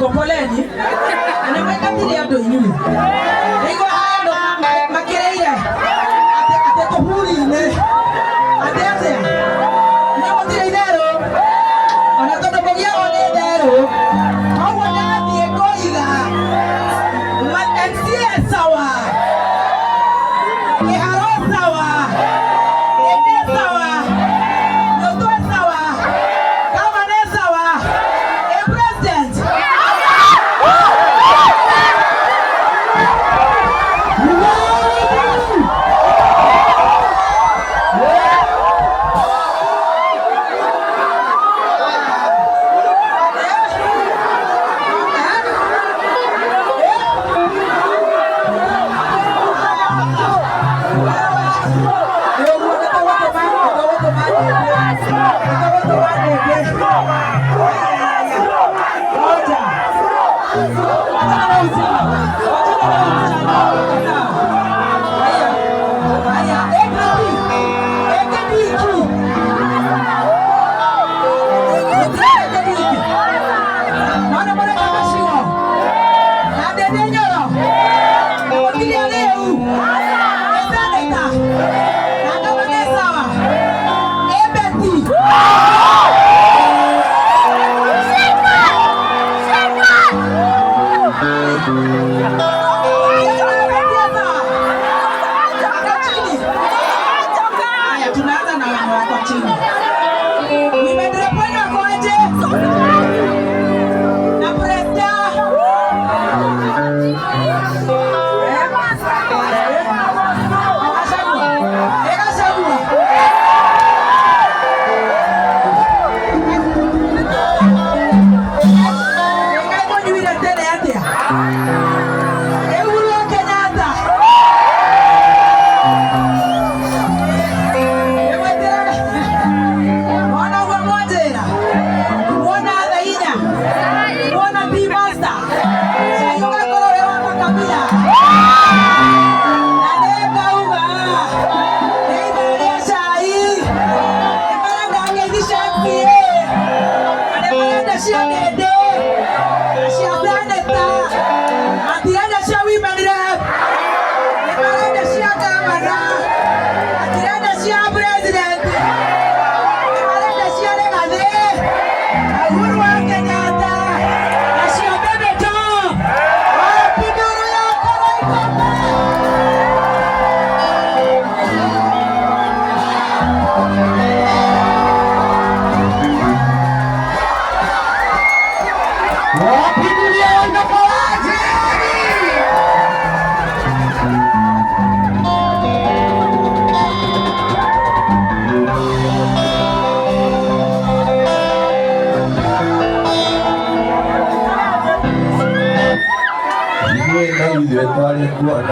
poleni. Anamweka tili ando inyumi. Iko haya ndo makireire. Ate kohuri ne. Ate. Namo tili idero. Ona todo bogia one idero. Hawa nadi ekoiga. Wa MCA sawa. Keharo sawa. Ede sawa. Yoto sawa. Kavane sawa. E president. Kuwa